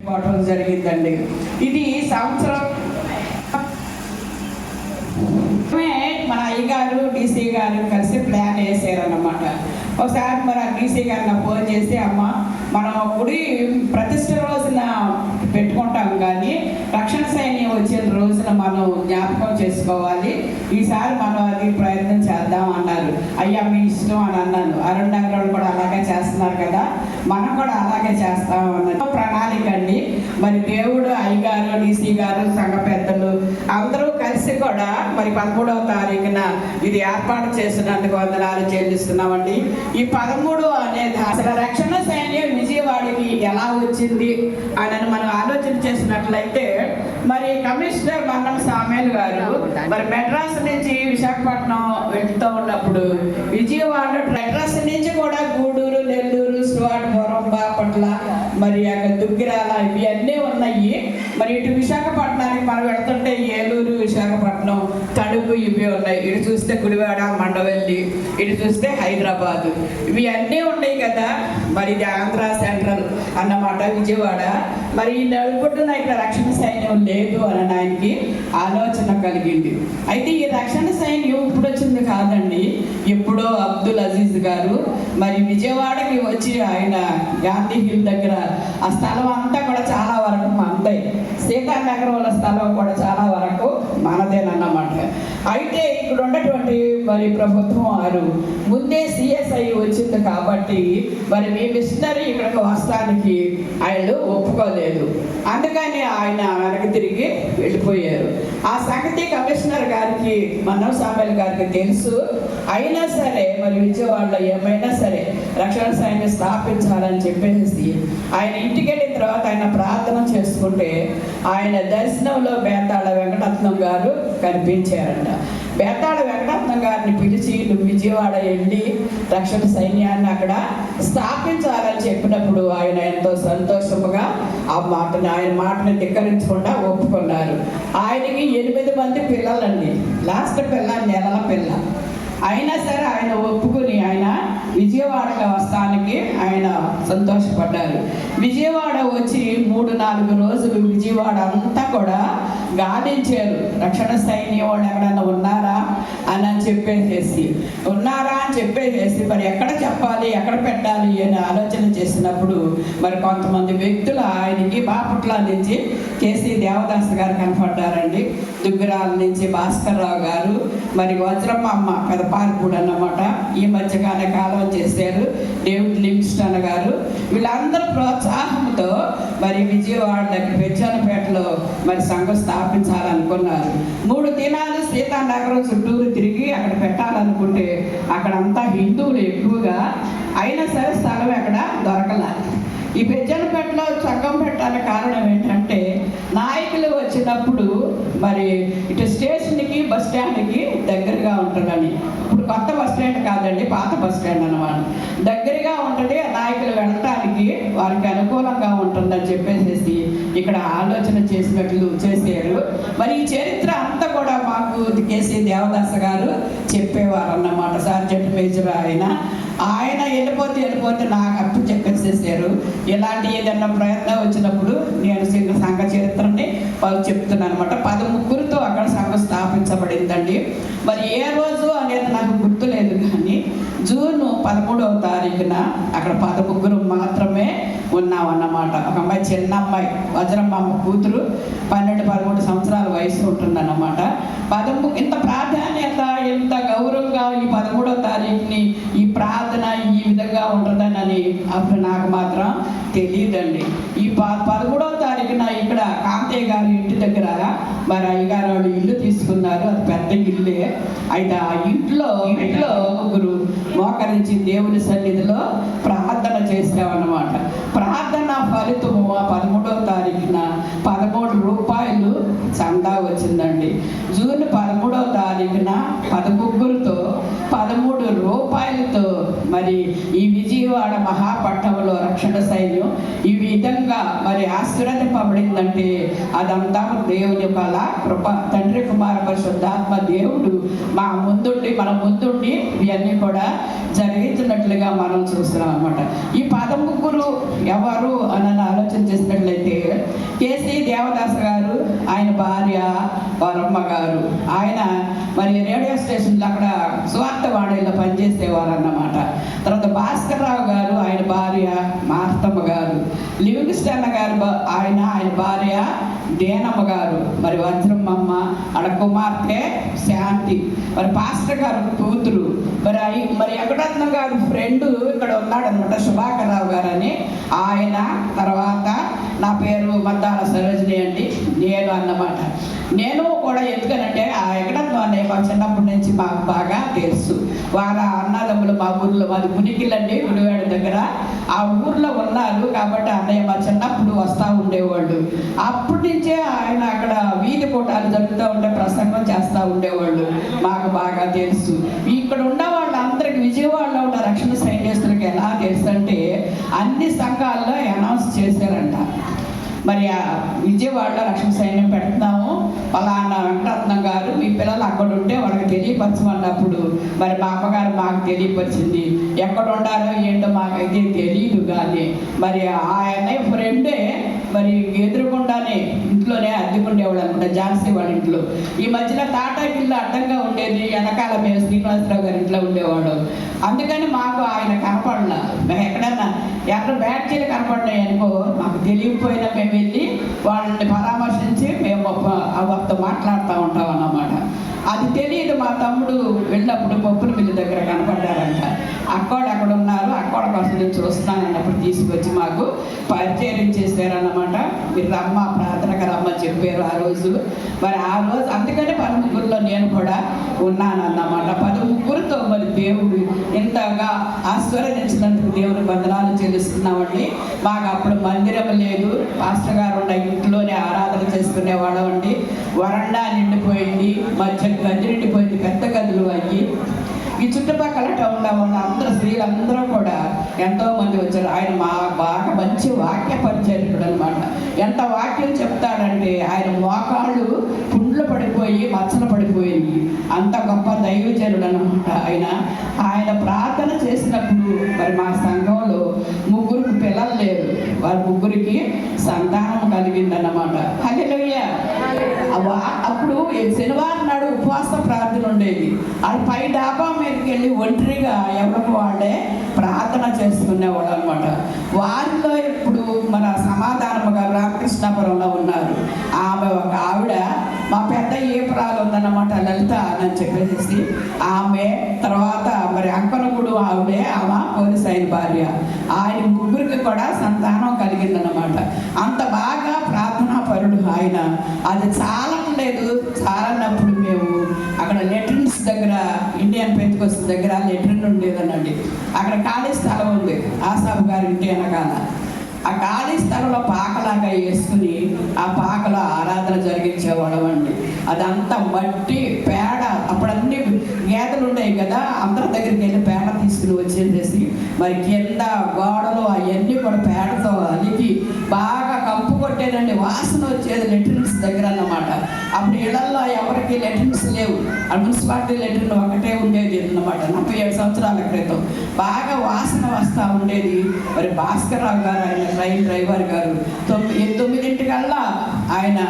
ఇవ్వడం జరిగిందండి. ఇది సంవత్సరం మన అయ్యగారు డీసీ గారు కలిసి ప్లాన్ వేసారన్నమాట. ఒకసారి మరి ఆ డీసీ గారు నాకు ఫోన్ చేసి, అమ్మ మనం గుడి ప్రతిష్ట రోజున పెట్టుకుంటాం కానీ రక్షణ సైన్యం వచ్చిన రోజున మనం జ్ఞాపకం చేసుకోవాలి, ఈసారి మనం అది ప్రయత్నం చేద్దాం అన్నారు. అయ్యా మీ ఇష్టం అని అన్నాను. అరుణ్ నగర్ కూడా అలాగే చేస్తున్నారు కదా, మనం కూడా అలాగే చేస్తాం అన్నారు. ప్రణాళిక అండి. మరి దేవుడు అయ్యగారు డీసీ గారు సంఘ పెద్దలు అందరూ కలిసి కూడా మరి 13వ తారీఖున ఇది ఏర్పాటు చేసినందుకు వందనాలు చెల్లిస్తున్నామండి. ఈ 13 అనేది అసలు రక్షణ సైన్యం విజయవాడకి ఎలా వచ్చింది అని మనం ఆలోచన చేసినట్లయితే, మరి కమిషనర్ మన్నం సామేల్ గారు మరి మెడ్రాస్ నుంచి విశాఖపట్నం వెళ్తూ ఉన్నప్పుడు విజయవాడ మెడ్రాస్ నుంచి కూడా గూడూరు, నెల్లూరు, స్వాడపురం, బాపట్ల, మరి అక్కడ దుగ్గిరాల ఇవన్నీ ఉన్నాయి. మరి ఇటు విశాఖపట్నానికి మనం వెళ్తుంటే ఏలూరు, విశాఖపట్నం, తణుకు ఇవి ఉన్నాయి. ఇటు చూస్తే గుడివాడ, మండవల్లి, ఇటు చూస్తే హైదరాబాదు, ఇవి అన్నీ ఉన్నాయి కదా. మరి ఇది ఆంధ్ర సెంట్రల్ అన్నమాట విజయవాడ. మరి ఈ నలుగుట్టున ఇక్కడ రక్షణ సైన్యం లేదు అని ఆయనకి ఆలోచన కలిగింది. అయితే ఈ రక్షణ సైన్యం ఇప్పుడు వచ్చింది కాదండి, ఎప్పుడో అబ్దుల్ అజీజ్ గారు మరి విజయవాడకి వచ్చి ఆయన గాంధీ హిల్ దగ్గర ఆ స్థలం అంతా కూడా చాలా వరకు మనదే, సీతానగర్ వాళ్ళ స్థలం కూడా చాలా వరకు మనదేనన్నమాట. అయితే ఇక్కడ ఉన్నటువంటి మరి ప్రభుత్వం వారు ముందే సిఎస్ఐ వచ్చింది కాబట్టి మరి మీ మిషనరీ ఇక్కడికి వస్తానికి ఆయన ఒప్పుకోలేదు. అందుకని ఆయన వెనక్కి తిరిగి వెళ్ళిపోయారు. ఆ సంగతి కమిషనర్ గారికి మన్నం సామేల్ గారికి తెలుసు. అయినా సరే మరి విజయవాడలో ఏమైనా సరే రక్షణ సైన్యం స్థాపించాలని చెప్పేసి ఆయన ఇంటికి వెళ్ళిన తర్వాత ఆయన ప్రార్థన చేసుకుంటే ఆయన దర్శనంలో బేతాళ వెంకటరత్నం గారు కనిపించారంట. బేతాళ వెంకటరత్నం గారిని పిలిచి, నువ్వు విజయవాడ వెళ్ళి రక్షణ సైన్యాన్ని అక్కడ స్థాపించాలని చెప్పినప్పుడు ఆయన ఎంతో సంతోషముగా ఆయన మాటను ధిక్కరించకుండా ఒప్పుకున్నారు. ఆయనకి 8 మంది పిల్లలండి, లాస్ట్ పిల్ల నెలల పిల్ల. అయినా సరే ఆయన ఒప్పుకుని ఆయన విజయవాడకి వస్తానికి ఆయన సంతోషపడ్డారు. విజయవాడ వచ్చి 3-4 రోజులు విజయవాడ అంతా కూడా గాలించారు. రక్షణ సైన్యం వాళ్ళు ఎవరైనా ఉన్నారా అని చెప్పేసి మరి ఎక్కడ చెప్పాలి, ఎక్కడ పెట్టాలి అని ఆలోచన చేసినప్పుడు మరి కొంతమంది వ్యక్తులు ఆయనకి బాపట్ల నుంచి కేసీ దేవదాస్ గారు కనపడ్డారండి, దుగ్గిరాల నుంచి భాస్కర్ రావు గారు, మరి వజ్రమ్మ పెదపార్పుడు అన్నమాట, ఈ మధ్యగానే కాలం చేశారు, డేవిడ్ లివింగ్స్టన్ గారు. వీళ్ళందరూ ప్రోత్సాహంతో మరి విజయవాడ పెచ్చనపేటలో మరి సంఘం స్థాపించాలనుకున్నారు. 3 దినాలు సీతానగరం చుట్టూరు తిరిగి అక్కడ పెట్టాలనుకుంటే అక్కడంతా హిందువులు ఎక్కువగా, అయినా సరే స్థలం ఎక్కడ దొరకల. ఈ పెచ్చనపేటలో సంఘం పెట్టడానికి కారణం ఏంటంటే నాయకులు వచ్చినప్పుడు మరి ఇటు స్టేషన్కి బస్ స్టాండ్కి దగ్గరగా ఉంటుందని. ఇప్పుడు కొత్త బస్ స్టాండ్ కాదండి, పాత బస్ స్టాండ్ అన్నమాట. దగ్గరగా ఉంటుంది, నాయకులు వెళ్ళటానికి వారికి అనుకూలంగా ఉంటుందని చెప్పేసి ఇక్కడ ఆలోచన చేశారు. మరి ఈ చరిత్ర అంతా కూడా మాకు కేసీ దేవదాస్ గారు చెప్పేవారు అన్నమాట. సార్జెంట్ మేజర్ ఆయన వెళ్ళిపోతే నాకు అప్పు చెప్పేసేసారు. ఇలాంటి ఏదన్నా ప్రయత్నం వచ్చినప్పుడు నేను సంఘ చరిత్రని వాళ్ళు చెప్తున్నాను అనమాట. 13తో అక్కడ సంఘం స్థాపించబడిందండి. మరి ఏ రోజు అనేది నాకు గుర్తులేదు కానీ జూన్ 13వ తారీఖున అక్కడ 13 మాత్రమే ఉన్నామన్నమాట. ఒక అమ్మాయి, చిన్న అమ్మాయి, వజ్రమ్మ కూతురు, 12-13 సంవత్సరాల వయసు ఉంటుందన్నమాట. ఇంత ప్రాధాన్యత, ఇంత గౌరవంగా ఈ 13వ తారీఖుని ఈ ప్రార్థన ఈ విధంగా ఉంటుందని అప్పుడు నాకు మాత్రం తెలియదండి. ఈ 13వ తారీఖున ఇక్కడ కాంతయ్య గారి ఇంటి దగ్గర మరి అయ్యగారు వాళ్ళు ఇల్లు తీసుకున్నారు. అది పెద్ద ఇల్లే. అయితే ఆ ఇంట్లో ముగ్గురు మోకరించి దేవుని సన్నిధిలో ప్రార్థన చేసామన్నమాట. ప్రార్థన ఫలితము ఆ 13వ తారీఖున 13 రూపాయలు చందా వచ్చిందండి. జూన్ 13వ తారీఖున 13తో 13 రూపాయలతో మరి ఈ విజయవాడ మహాపట్టణంలో రక్షణ సైన్యం ఈ విధంగా మరి ఆశీర్వదింపబడిందంటే అదంతా దేవుని బల కృప. తండ్రి కుమార పరిశుద్ధాత్మ దేవుడు మన ముందుండి ఇవన్నీ కూడా జరిగించినట్లుగా మనం చూస్తున్నాం అన్నమాట. ఈ 13 ఎవరు అని ఆలోచన చేసినట్లయితే దేవదాస్ గారు, ఆయన భార్య వారమ్మ గారు, ఆయన మరి రేడియో స్టేషన్లో అక్కడ సువార్తవాణిలో పనిచేసేవారు అన్నమాట. తర్వాత భాస్కర్ రావు గారు, ఆయన భార్య మార్తమ్మ గారు, లివింగ్స్టన్ గారు ఆయన భార్య దేనమ్మ గారు, మరి వజ్రమ్మమ్మ ఆడ కుమార్తె శాంతి, మరి పాస్టర్ గారు కూతురు, మరి వెంకటరత్నం గారు ఫ్రెండ్ ఇక్కడ ఉన్నాడు అనమాట, సుభాకర్ రావు గారు అని ఆయన. తర్వాత నా పేరు మద్దాల సరోజిని అండి, నేను అన్నమాట. నేను కూడా ఎందుకనంటే ఆ వెంకటరత్నం అనే మా చిన్నప్పటి నుంచి మాకు బాగా తెలుసు. వాళ్ళ అన్నదమ్ములు మా ఊర్లో, మాది మునికిలండి గుడివాడ దగ్గర, ఆ ఊర్లో ఉన్నారు కాబట్టి అన్నయ్య మా చిన్నప్పుడు వస్తూ ఉండేవాళ్ళు. అప్పటి నుంచే ఆయన అక్కడ వీధి కూటాలు జరుగుతూ ఉంటే ప్రసంగం చేస్తూ ఉండేవాళ్ళు, మాకు బాగా తెలుసు. ఇక్కడ ఉన్న వాళ్ళందరికీ విజయవాడలో ఉన్న రక్షణ సైనికులకి ఎలా తెలుసు అంటే అన్ని సంఘాల్లో అనౌన్స్ చేశారంట. మరి విజయవాడలో రక్షణ సైన్యం పెడుతున్నాము, పలానా వెంకటరత్నం గారు మీ పిల్లలు అక్కడ ఉంటే వాళ్ళకి తెలియపరచమన్నప్పుడు మరి మా అమ్మగారు మాకు తెలియపరిచింది. ఎక్కడ ఉండాలో ఏంటో మాకైతే తెలియదు, కానీ మరి ఆయన ఫ్రెండే మరి ఎదురుకుండానే ఇంట్లోనే అద్దెకుండేవాడు అనమాట, ఝాన్సీ వాళ్ళ ఇంట్లో. ఈ మధ్యలో టాటా ఇల్లు అడ్డంగా ఉండేది, వెనకాల మేము శ్రీనివాసరావు గారి ఇంట్లో ఉండేవాడు. అందుకని మాకు ఆయన కనపడలా. మేము ఎక్కడన్నా ఎవరు బ్యాటరీలు కనపడినాయి అనుకో మాకు తెలియకపోయినా మేము వెళ్ళి వాళ్ళని పరామర్శించి మేము వాళ్ళతో మాట్లాడుతూ ఉంటాం అన్నమాట. అది తెలియదు. మా తమ్ముడు వెళ్ళినప్పుడు పప్పుల మిల్లు దగ్గర కనపడ్డారంట. అక్కడ అక్కడ ఉన్నారు, అక్కడ కోసం నేను చూస్తానన్నప్పుడు తీసుకొచ్చి మాకు పరిచయం చేశారన్నమాట. మీరు రమ్మ, ప్రార్థనకు రమ్మని చెప్పారు ఆ రోజు. మరి ఆ రోజు అందుకని 13 నేను కూడా ఉన్నానన్నమాట. 13తో మరి దేవుడు ఇంతగా ఆశీర్వదించినందుకు దేవుని వందనాలు చెల్లిస్తున్నామండి. మాకు అప్పుడు మందిరం లేదు, పాస్టర్ గారు ఉన్న ఇంట్లోనే ఆరాధన చేసుకునేవాళ్ళం అండి. వరండా నిండిపోయింది, మధ్య గది నిండిపోయింది, పెద్ద గదులు అయ్యి. ఈ చుట్టుపక్కల టౌన్లో ఉన్న అందరూ స్త్రీలందరూ కూడా ఎంతో మంది వచ్చారు. ఆయన బాగా మంచి వాక్య పరిచయకుడు అనమాట. ఎంత వాక్యం చెప్తాడంటే ఆయన మోకాళ్ళు పుండ్లు పడిపోయి మచ్చలు పడిపోయి అంత గొప్ప దైవజనుడు అనమాట. ఆయన ప్రార్థన చేసినప్పుడు మరి మా సంఘంలో 3 పిల్లలు లేరు, వారి 3కి సంతానం కలిగిందన్నమాట. హల్లెలూయా. అప్పుడు శనివారం నాడు ఉపవాస ప్రార్థన ఉండేది. అది పై డాబా మీదకి వెళ్ళి ఒంటరిగా ఎవరికి వాళ్ళే ప్రార్థన చేసుకునేవాడు అనమాట. వారిలో ఇప్పుడు మన సమాధానము గారు రామకృష్ణాపురంలో ఉన్నారు. ఆమె ఒక ఆవిడ మా పెద్ద ఏపురాలు ఉందన్నమాట, లలిత అని చెప్పేసి ఆమె. తర్వాత మరి అంకనగుడు ఆవిడే, ఆమె పోలీస్ అయిన భార్య. ఆయన 3కి కూడా సంతానం కలిగిందన్నమాట. అంత బాగా ప్రార్థనా పరుడు ఆయన. అది చాలట్లేదు, చాలన్నప్పుడు మేము అక్కడ లెట్రిన్స్ దగ్గర, ఇండియన్ పెంతుకొస్త దగ్గర లెట్రిన్ ఉండేదనండి. అక్కడ ఖాళీ స్థలం ఉంది, ఆసాబు గారి ఇంటి వెనకాల. ఆ ఖాళీ స్థలంలో పాకలాగా వేసుకుని ఆ పాకలో ఆరాధన జరిగించేవాళ్ళం అండి. అదంతా మట్టి పేడ, అప్పుడన్నీ గేదెలు ఉండేవి కదా, అందరి దగ్గరికి వెళ్ళి పేడ తీసుకుని వచ్చేసేసి మరి కింద గోడలు అవన్నీ కూడా పేడతో అలికి బాగా కంపు కొట్టేదండి. వాసన వచ్చేది లెట్రిన్స్ దగ్గర అన్నమాట. అప్పుడు ఇళ్లలో ఎవరికి లెట్రిన్స్ లేవు, ఆ మున్సిపాలిటీ లెట్రిన్ ఒకటే ఉండేది అన్నమాట. 47 సంవత్సరాల క్రితం బాగా వాసన వస్తూ ఉండేది. మరి భాస్కర్ రావు గారు, ఆయన ట్రైన్ డ్రైవర్ గారు 9 ఆయన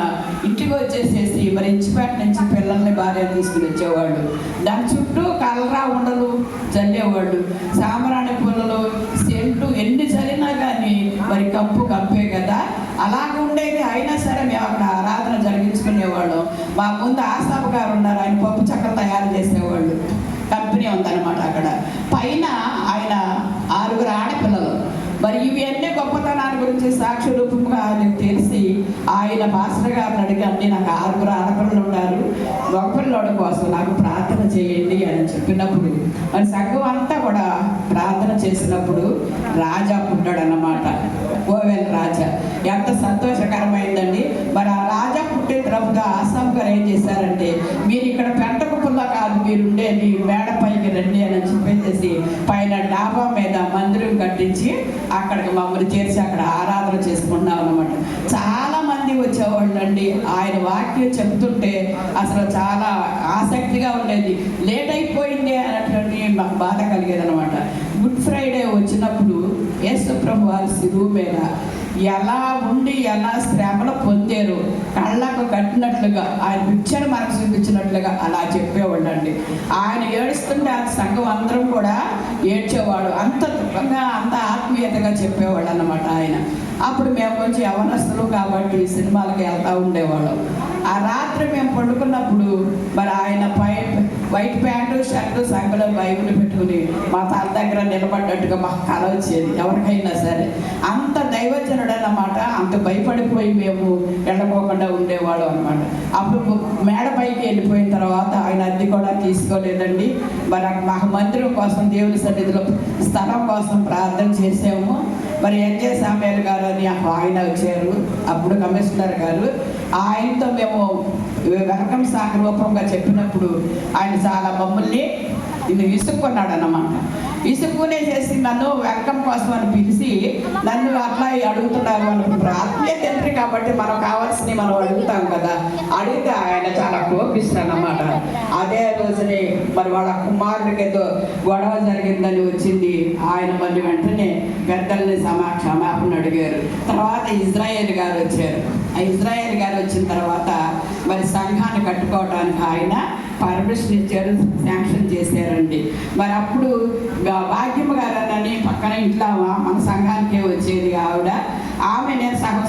ఇంటికి వచ్చేసేసి మరి ఇంచిపేట నుంచి పిల్లల్ని భార్య తీసుకుని వచ్చేవాళ్ళు. దాని చుట్టూ కలరా ఉండలు చల్లేవాళ్ళు, సాంబ్రాణి పుల్లలు, సెంటు ఎన్ని చల్లినా కానీ మరి కంపే కదా, అలాగ ఉండేది. అయినా సరే మేము అక్కడ ఆరాధన జరిగించుకునేవాళ్ళు. మా ముందు ఆసాబు గారు ఉన్నారు, ఆయన పప్పు చక్కెర తయారు చేసేవాళ్ళు, కంపెనీ ఉందన్నమాట అక్కడ. పైన ఆయన 6 ఆడపిల్లలు. మరి ఇవన్నీ గొప్పతనాన్ని గురించి సాక్షి రూపంగా ఆయనకు తెలిసి ఆయన పాస్టర్ గారిని అడిగి, నాకు 6 ఆడపిల్లలు ఉన్నారు, ఒక పిల్లోడి కోసం నాకు ప్రార్థన చేయండి అని చెప్పినప్పుడు మరి సంఘం అంతా కూడా ప్రార్థన చేసినప్పుడు రాజా పుట్టాడు అన్నమాట, కోవెల రాజా. ఎంత సంతోషకరమైందండి. మరి ఆ రాజా పుట్టిన తర్వాత ఆసాం గారు ఏం చేశారంటే, మీరు ఇక్కడ పెంట కుప్పల్లో కాదు మీరు ఉండేది, మేడపైకి రండి అని చెప్పేసి పైన డాబా మీద మందిరం కట్టించి అక్కడికి మమ్మల్ని చేర్చి అక్కడ ఆరాధన చేసుకుంటున్నాం అన్నమాట. చాలా మంది వచ్చేవాళ్ళు అండి. ఆయన వాక్యం చెప్తుంటే అసలు చాలా ఆసక్తిగా ఉండేది. లేట్ అయిపోయింది అన్నటువంటి మాకు బాధ కలిగేది అనమాట. గుడ్ ఫ్రైడే వచ్చినప్పుడు యేసు ప్రభు వారి శిలువ మీద ఎలా ఉండి ఎలా శ్రమలు పొందారు, కళ్ళకు కట్టినట్లుగా ఆయన పిక్చర్ మనకు చూపించినట్లుగా అలా చెప్పేవాళ్ళండి. ఆయన ఏడుస్తుంటే ఆ సంఘం అందరం కూడా ఏడ్చేవాడు. అంత దుఃఖంగా అంత ఆత్మీయతగా చెప్పేవాళ్ళు అన్నమాట ఆయన. అప్పుడు మేము కొంచెం యవనస్తులు కాబట్టి సినిమాలకి వెళ్తూ ఉండేవాళ్ళం. ఆ రాత్రి మేము పండుకున్నప్పుడు మరి ఆయన వైట్ ప్యాంటు షర్టు సంఘలో బైబిల్ పెట్టుకుని మా తల దగ్గర నిలబడ్డట్టుగా మాకు కల వచ్చేది ఎవరికైనా సరే. అంత దైవజనుడు అన్నమాట. అంత భయపడిపోయి మేము వెళ్ళకోకుండా ఉండేవాళ్ళం అనమాట. అప్పుడు మేడ పైకి వెళ్ళిపోయిన తర్వాత ఆయన అద్దె కూడా తీసుకోలేదండి. మరి మాకు మందిరం కోసం దేవుని సన్నిధిలో స్థలం కోసం ప్రార్థన చేసాము. మరి ఎన్జే సామ్యాల్ గారు అని ఆయన వచ్చారు, అప్పుడు కమిషనర్ గారు. ఆయనతో మేము వెల్కమ్ సాంగ్ రూపంగా చెప్పినప్పుడు ఆయన చాలా మమ్మల్ని ఇది విసుక్కున్నాడు అన్నమాట. విసుక్కునే చేసి నన్ను వెల్కమ్ కోసం అని పిలిచి నన్ను అట్లా అడుగుతున్నారు అనుకుంటారు. ఆత్మీయ తండ్రి కాబట్టి మనం కావాల్సినవి మనం అడుగుతాం కదా. అడిగితే ఆయన చాలా కోపిస్తాడు అన్నమాట. అదే రోజునే మరి వాళ్ళ కుమారుడికి ఏదో గొడవ జరిగిందని వచ్చింది. ఆయన మళ్ళీ వెంటనే పెద్దల్ని క్షమాపణ అడిగారు. తర్వాత ఇజ్రాయేల్ గారు వచ్చారు. ఆ ఇజ్రాయేల్ గారు వచ్చిన తర్వాత మరి సంఘాన్ని కట్టుకోవడానికి ఆయన పర్మిషన్ ఇచ్చారు, శాంక్షన్ చేశారండి. మరి అప్పుడు భాగ్యమ్మ గారు అని పక్కన ఇంట్లో మన సంఘానికే వచ్చేది ఆవిడ. ఆమె నేను సగం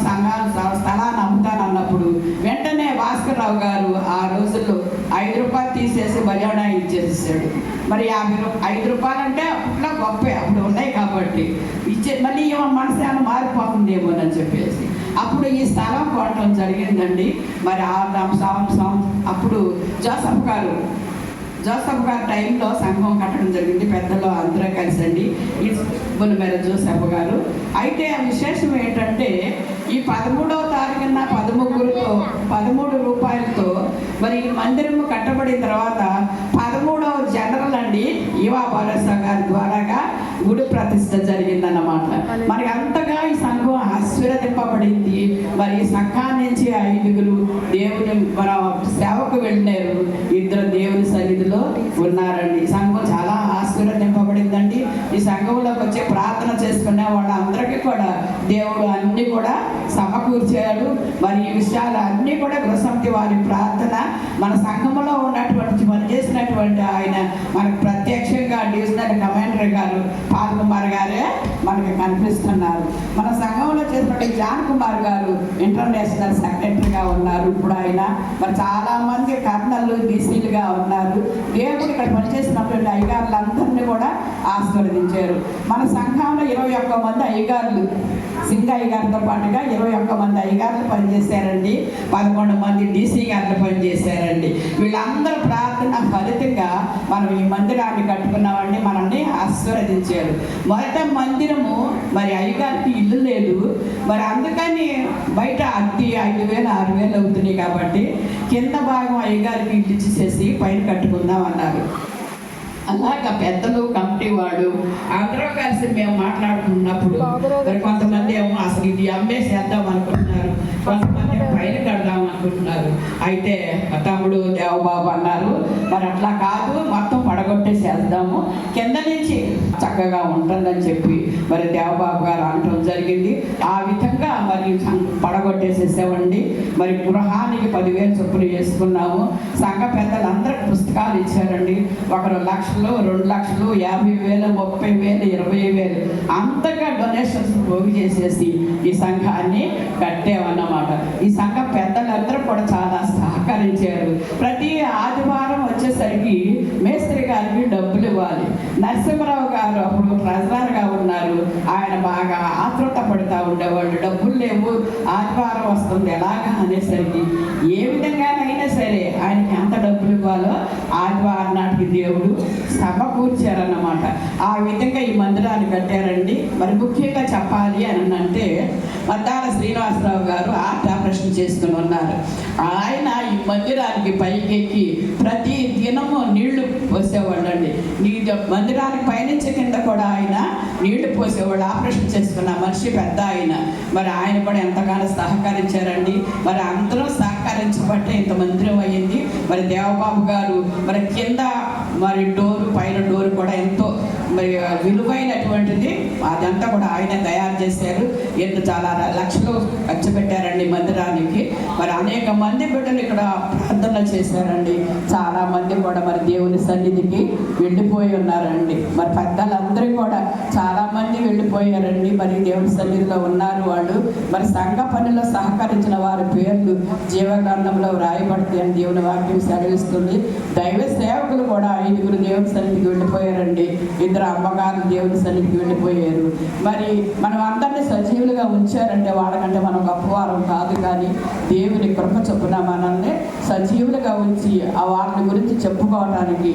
స్థలాన్ని అమ్ముతాను అన్నప్పుడు వెంటనే భాస్కర్ రావు గారు ఆ రోజుల్లో 5 రూపాయలు తీసేసి బలివడా ఇచ్చేసాడు. మరి 5 రూపాయలు అంటే అప్పట్లో గొప్పే, అప్పుడు ఉన్నాయి కాబట్టి మళ్ళీ ఏమో మనసు ఏమైనా మారిపోతుందేమోనని చెప్పేసి అప్పుడు ఈ స్థలం కొనడం జరిగిందండి. మరి ఆ సంవత్సరం అప్పుడు జోసఫ్ గారు టైంలో సంఘం కట్టడం జరిగింది. పెద్దలు అందరూ కలిసండి, ఈ బొన్నమేర జోసఫ్ గారు. అయితే ఆ విశేషం ఏంటంటే ఈ 13వ తారీఖున 13 రూపాయలతో మరి ఈ మందిరము కట్టబడిన తర్వాత 13వ జనరల్ అండి ఈవా బాలసా గారి ద్వారాగా గుడి ప్రతిష్ట జరిగిందన్నమాట. మరి అంతగా ఈ సంఘం ఆశీర్వదింపబడింది. మరి ఈ సంఘాన్ని నుంచి 5 దేవుని మన సేవకు వెళ్ళినారు. 2 దేవుని సన్నిధిలో ఉన్నారండి. ఈ సంఘం చాలా ఆశీర్వదింపబడిందండి. ఈ సంఘంలోకి వచ్చి ప్రార్థన చేసుకునే వాళ్ళందరికీ కూడా దేవుడు అన్ని కూడా సమకూర్చాడు. మరి ఈ విషయాలు అన్నీ కూడా గృహసమితి వారి ప్రార్థన మన సంఘంలో ఉన్నటువంటి పనిచేసినటువంటి ఆయన మనకు ప్రత్యక్షంగా డివిజనల్ కమాండర్ గారు పాల్కుమార్ గారే మనకి కనిపిస్తున్నారు. మన సంఘంలో చేసినటువంటి జాన్ కుమార్ గారు ఇంటర్నేషనల్ సెక్రటరీగా ఉన్నారు. ఇప్పుడు ఆయన మరి చాలామంది కర్నల్ డీసీలుగా ఉన్నారు. దేవుడు ఇక్కడ పనిచేసినటువంటి అయ్యగారులందరినీ కూడా ఆశీర్వదించారు. మన సంఘంలో 21 మంది అయ్యగారులు సింగ అయ్యగారితో పాటుగా 21 మంది అయ్యగారులు పనిచేశారండి. 11 మంది డీసీ గారులు పనిచేశారండి. వీళ్ళందరూ ప్రార్థన ఫలితంగా మనం ఈ మందిరాన్ని కట్టుకున్నామండి. మనల్ని ఆశీర్వదించారు. మొదట మందిరము మరి అయ్యగారికి ఇల్లు లేదు. మరి అందుకని బయట అద్దె 5,000 6,000 అవుతున్నాయి కాబట్టి కింద భాగం అయ్యగారికి ఇల్లు ఇచ్చేసేసి పైన కట్టుకుందాం అన్నారు. అలాగా పెద్దలు కమిటీ వాడు అందరూ కలిసి మేము మాట్లాడుకున్నప్పుడు మరి కొంతమంది ఏమో అసలు ఇది అమ్మేసేద్దాం అనుకుంటున్నారు, కొంతమంది పైన కడదాం అనుకుంటున్నారు. అయితే తమ్ముడు దేవబాబు అన్నారు మరి అట్లా కాదు, మొత్తం పడగొట్టేసేద్దాము, కింద నుంచి చక్కగా ఉంటుందని చెప్పి మరి దేవబాబు గారు అనటం జరిగింది. ఆ విధంగా మరి పడగొట్టేసేసామండి. మరి గృహానికి 10,000 చొప్పున చేసుకున్నాము. సంఘ పెద్దలందరికీ పుస్తకాలు ఇచ్చారండి. 1 లక్ష 2 లక్షలు 50,000 30,000 20,000 అంతగా డొనేషన్స్ పోగు చేసేసి ఈ సంఘాన్ని కట్టామన్నమాట. ఈ సంఘ పెద్దలందరూ కూడా చాలా సహకరించారు. ప్రతి ఆదివారం వచ్చేసరికి మేస్త్రి గారికి డబ్బులు ఇవ్వాలి. నరసింహరావు గారు అప్పుడు ట్రెజరర్గా ఉన్నారు. ఆయన బాగా ఆతృత పడుతూ ఉండేవాళ్ళు. డబ్బులు లేవు, ఆదివారం వస్తుంది ఎలాగా అనేసరికి ఏ విధంగానైనా సరే ఆయనకి ఎంత డబ్బులు ఇవ్వాలో ఆదివారం నాటికి దేవుడు సమకూర్చారన్నమాట. ఆ విధంగా ఈ మందిరాన్ని కట్టారండి. మరి ముఖ్యంగా చెప్పాలి అని అంటే మద్దాల శ్రీనివాసరావు గారు ఆర్ట్ ఆపరేషన్ చేసుకుని ఉన్నారు. ఆయన ఈ మందిరానికి పైకెక్కి ప్రతి దినము నీళ్లు పోసేవాళ్ళండి. మందిరానికి పైనుంచి కింద కూడా ఆయన నీళ్లు పోసేవాళ్ళు. ఆపరేషన్ చేసుకున్న మనిషి పెద్ద ఆయన. మరి ఆయన కూడా ఎంతగానో సహకరించారండి. మరి అందరూ సహకరించబట్టే ఇంత మందిరం అయ్యింది. మరి దేవబాబు గారు మరి కింద మరి డోరు పైన డోరు కూడా ఎంతో మరి విలువైనటువంటిది, అదంతా కూడా ఆయన తయారు చేశారు. చాలా లక్షలు ఖర్చు పెట్టారండి మందిరానికి. మరి అనేక మంది బిడ్డలు ఇక్కడ ప్రార్థన చేశారండి. చాలా మంది కూడా మరి దేవుని సన్నిధికి వెళ్ళిపోయి ఉన్నారండి. మరి పెద్దలందరూ కూడా చాలా మంది వెళ్ళిపోయారండి. మరి దేవుని సన్నిధిలో ఉన్నారు వాళ్ళు. మరి సంఘ పనిలో సహకరించిన వారి పేర్లు జీవగ్రంథంలో వ్రాయబడితే అని దేవుని వాక్యం సెలవిస్తుంది. దైవ సేవకులు కూడా 5 దేవుని సన్నిధికి వెళ్ళిపోయారండి. 2 అమ్మగారు దేవుని సన్నిధికి వెళ్ళిపోయారు. మరి మనం అందరినీ సజీవులుగా ఉంచారంటే వాళ్ళకంటే మనం గొప్పవారం కాదు, కానీ దేవుని కృప చొప్పున మనల్ని సజీవులుగా ఉంచి ఆ వారిని గురించి చెప్పుకోవడానికి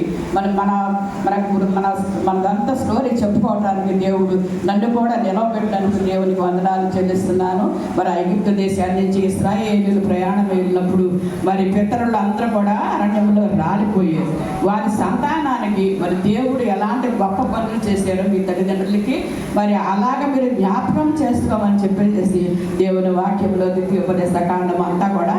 మనదంతా స్టోరీ చెప్పుకోవడానికి దేవుడు నన్ను కూడా నిలవబెట్టడానికి దేవునికి వందనాలు చెల్లిస్తున్నాను. మరి ఐగుప్తు దేశాన్ని నుంచి ఇశ్రాయేలీయులు ప్రయాణం వెళ్ళినప్పుడు మరి పితరులు అందరూ కూడా అరణ్యంలో రాలిపోయారు. వారి సంతానానికి మరి దేవుడు ఎలాంటి గొప్ప పనులు చేశారో మీ తల్లిదండ్రులకి మరి అలాగ మీరు జ్ఞాపకం చేసుకోమని చెప్పేసి దేవుని వాక్యంలో ద్వితీయోపదేశ కాండం అంతా కూడా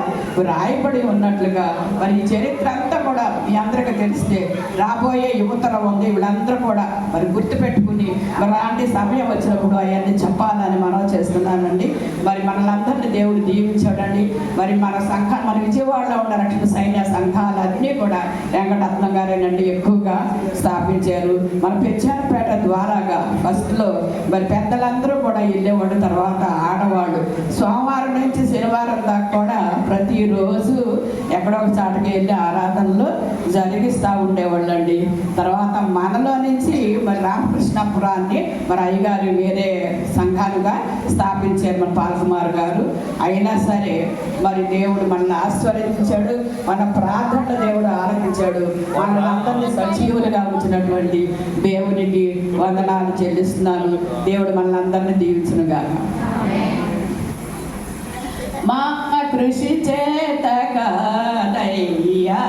రాయబడి ఉన్నట్లుగా మరి ఈ చరిత్ర అంతా కూడా మీ అందరికీ తెలిస్తే రాబోయే యువతరం ఉంది, వీళ్ళందరూ కూడా మరి గుర్తుపెట్టుకుని మరి అలాంటి సమయం వచ్చినప్పుడు అవన్నీ చెప్పాలని మనం చేస్తున్నానండి. మరి మనలందరినీ దేవుడు దీవించాడండి. మరి మన విజయవాడలో ఉన్న రక్షణ సైన్య సంఘాలన్నీ కూడా వెంకటరత్నం గారేనండి ఎక్కువగా స్థాపించారు. మన పెచ్చానపేట ద్వారాగా ఫస్ట్లో మరి పెద్దలందరూ కూడా వెళ్ళేవాడు. తర్వాత ఆడవాళ్ళు సోమవారం నుంచి శనివారం దాకా కూడా ప్రతిరోజు ఎక్కడో ఒక చాటుకి వెళ్ళి ఆరాధనలు జరిగిస్తూ ఉండేవాళ్ళు అండి. తర్వాత మనలో నుంచి మరి రామకృష్ణపురాన్ని మరి అయ్యగారు వేరే సంఘాలుగా స్థాపించారు మన పాల్కుమార్ గారు. అయినా సరే మరి దేవుడు మనల్ని ఆశీర్వదించాడు, మన ప్రార్థన దేవుడు ఆలకించాడు. మనల్ని సజీవులుగా ఉంచినటువంటి దేవునికి వందనాలు చెల్లిస్తున్నాను. దేవుడు మనల్ని అందరినీ దీవించునుగా. మా కృషి చేత కాదయ్యా